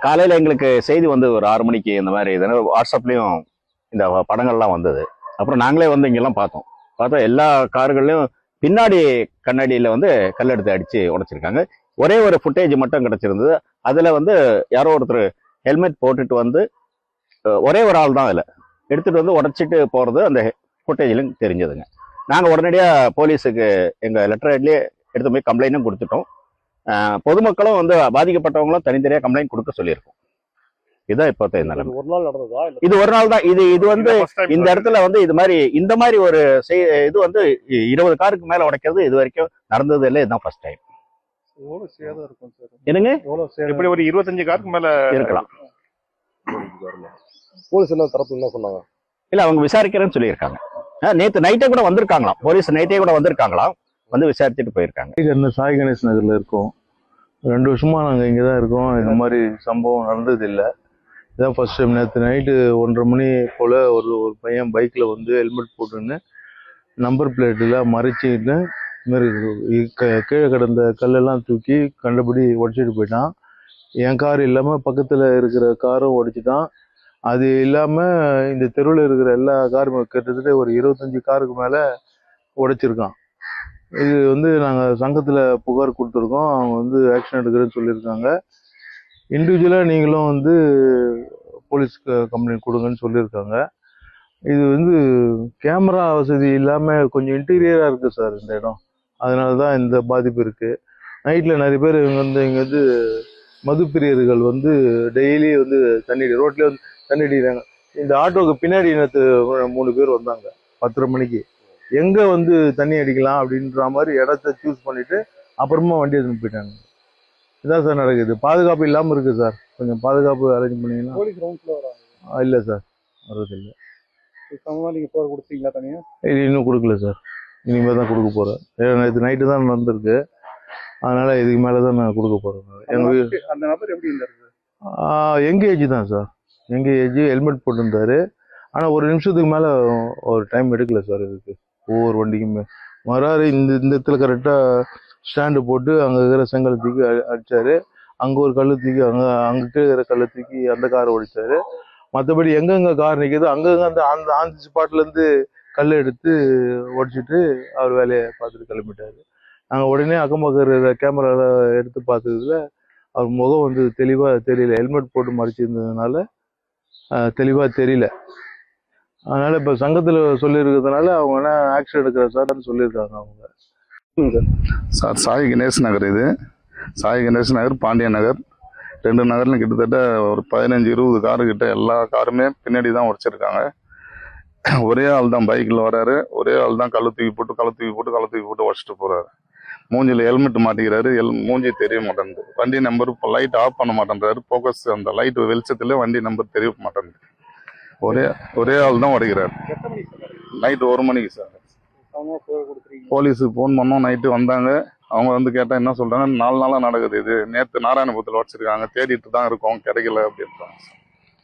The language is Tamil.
காலையில் எங்களுக்கு செய்தி வந்து ஒரு 6 மணிக்கு இந்த மாதிரி இதனால் வாட்ஸ்அப்லேயும் இந்த படங்கள்லாம் வந்தது. அப்புறம் நாங்களே வந்து இங்கெல்லாம் பார்த்தா எல்லா கார்கள்லையும் பின்னாடி கண்ணாடியில் வந்து கல்லெடுத்து அடித்து உடைச்சிருக்காங்க. ஒரே ஒரு ஃபுட்டேஜ் மட்டும் கிடச்சிருந்தது. அதில் வந்து யாரோ ஒருத்தர் ஹெல்மெட் போட்டுட்டு வந்து ஒரே ஒரு ஆள் தான் அதில் எடுத்துகிட்டு வந்து உடச்சிட்டு போகிறது அந்த ஃபுட்டேஜிலும் தெரிஞ்சதுங்க. நாங்கள் உடனடியாக போலீஸுக்கு எங்கள் லெட்டர் ஹெட்லேயே எடுத்து போய் கம்ப்ளைண்ட்டும் கொடுத்துட்டோம். பொதுமக்களும் வந்து பாதிக்கப்பட்டவங்களும் தனித்தனியாக கம்ப்ளைண்ட் கொடுக்க சொல்லியிருக்கோம். இதுதான் இப்போத்த நிலைமை. இது ஒரு நாள் தான். இது வந்து இந்த இடத்துல வந்து இந்த மாதிரி ஒரு இது வந்து 20 காருக்கு மேல உடைக்கிறது இது வரைக்கும் நடந்தது இல்லை. இதுதான் ஃபர்ஸ்ட் டைம். என்னங்க இப்படி ஒரு 25 காருக்கு மேல இருக்கலாம். போலீஸ் என்ன தரப்பு என்ன சொன்னாங்க? இல்ல, அவங்க விசாரிக்கிறேன்னு சொல்லியிருக்காங்க. நேற்று நைட்டே கூட வந்திருக்காங்களாம். போலீஸ் நைட்டே கூட வந்திருக்காங்களாம். வந்து விசாரிச்சுட்டு போயிருக்காங்க. சாய் கணேஷ் நகர்ல இருக்கோம். 2 வருஷமா நாங்க இங்கதான் இருக்கோம். இந்த மாதிரி சம்பவம் நடந்தது இல்லை. இதான் ஃபர்ஸ்ட் டைம். நேற்று நைட்டு 1:30 மணி போல ஒரு பையன் பைக்ல வந்து ஹெல்மெட் போட்டுன்னு நம்பர் பிளேட்டில் மறைச்சிக்கிட்டு மாரி கீழே கிடந்த கல்லெல்லாம் தூக்கி கண்டபடி உடச்சிட்டு போயிட்டான். என் கார் இல்லாமல் பக்கத்தில் இருக்கிற காரும் உடைச்சிட்டான். அது இல்லாமல் இந்த தெருவில் இருக்கிற எல்லா காரும் கிட்டத்தட்ட ஒரு 25 காருக்கு மேலே உடைச்சிருக்கான். இது வந்து நாங்கள் சங்கத்தில் புகார் கொடுத்துருக்கோம். அவங்க வந்து ஆக்ஷன் எடுக்கிறேன்னு சொல்லியிருக்காங்க. இண்டிவிஜுவலாக நீங்களும் வந்து போலீஸ்க்கு கம்ப்ளைண்ட் கொடுங்கன்னு சொல்லியிருக்காங்க. இது வந்து கேமரா வசதி இல்லாமல் கொஞ்சம் இன்டீரியராக இருக்குது சார் இந்த இடம். அதனால தான் இந்த பாதிப்பு இருக்குது. நைட்டில் நிறைய பேர் இங்கே வந்து மதுப்பிரியர்கள் வந்து டெய்லி வந்து ரோட்லேயே வந்து தண்ணி அடிக்கிறாங்க. இந்த ஆட்டோவுக்கு பின்னாடி நேற்று 3 பேர் வந்தாங்க 10:30 மணிக்கு. எங்கே வந்து தண்ணி அடிக்கலாம் அப்படின்ற மாதிரி இடத்த சூஸ் பண்ணிவிட்டு அப்புறமா வண்டி எடுத்துன்னு போயிட்டாங்க. இதான் சார் நடக்குது. பாதுகாப்பு இல்லாமல் இருக்குது சார். கொஞ்சம் பாதுகாப்பு அரேஞ்ச் பண்ணிங்கன்னா. இல்லை சார், வர்றதில்லை. நீங்கள் போகிற கொடுத்தீங்களா தனியாக? இது இன்னும் கொடுக்கல சார். இனிமேல் தான் கொடுக்க போகிறேன். நேற்று நைட்டு தான் நடந்திருக்கு. அதனால இதுக்கு மேலே தான் நான் கொடுக்க போகிறேன். அந்த நபர் எப்படி இருந்தாரு? எங்கள் ஏஜ் தான் சார். எங்கள் ஏஜ் ஹெல்மெட் போட்டிருந்தாரு. ஆனால் 1 நிமிஷத்துக்கு மேலே ஒரு டைம் எடுக்கல சார். இதுக்கு ஒவ்வொரு வண்டிக்குமே வராரு. இந்த இடத்துல கரெக்டாக ஸ்டாண்டு போட்டு அங்கே இருக்கிற செங்கலை தூக்கி அடித்தார். அங்கே ஒரு கல் தூக்கி அங்கே கீழே இருக்கிற கல்லை தூக்கி அந்த காரை ஒடிச்சார். மற்றபடி எங்கெங்கே கார் நிற்கிதோ அங்கங்கே அந்த ஆன் ஸ்பாட்லேருந்து கல் எடுத்து உடச்சிட்டு அவர் வேலையை பார்த்துட்டு கிளம்பிட்டார். நாங்கள் உடனே அக்கம் பக்கம் இருக்கிற கேமராவில் எடுத்து பார்த்ததுல அவர் முகம் வந்து தெளிவாக தெரியல. ஹெல்மெட் போட்டு மறைச்சிருந்ததுனால தெளிவாக தெரியல. அதனால் இப்போ சங்கத்தில் சொல்லியிருக்கிறதுனால அவங்க என்ன ஆக்ஷன் எடுக்கிற சார்னு சொல்லியிருக்காங்க அவங்க. சார், சாய் கணேஷ் நகர். இது சாய் கணேஷ் நகர், பாண்டியன் நகர். 2 நகர்லையும் கிட்டத்தட்ட ஒரு 15-20 காரு கிட்ட எல்லா காருமே பின்னாடி தான் உடைச்சிருக்காங்க. ஒரே ஆள் தான் பைக்கில் வராரு. ஒரே ஆள் தான் கள்ள தூக்கி போட்டு உடச்சிட்டு போறாரு. மூஞ்சில் ஹெல்மெட் மாட்டிக்கிறாரு. மூஞ்சி தெரிய மாட்டேங்குது. வண்டி நம்பர் இப்போ லைட் ஆஃப் பண்ண மாட்டேன்றாரு. ஃபோக்கஸ் அந்த லைட் வெளிச்சத்துல வண்டி நம்பர் தெரிய மாட்டேங்குது. ஒரே ஆள் தான் உடைக்கிறாரு. நைட்டு 1 மணிக்கு சார். போலீஸுக்கு ஃபோன் பண்ணோம். நைட்டு வந்தாங்க. அவங்க வந்து கேட்டால் என்ன சொல்றாங்க, 4 நாளாக நடக்குது இது. நேற்று நாராயணபுரத்தில் உடச்சிருக்காங்க. தேடிட்டு தான் இருக்கோம், கிடைக்கல அப்படின்றாங்க.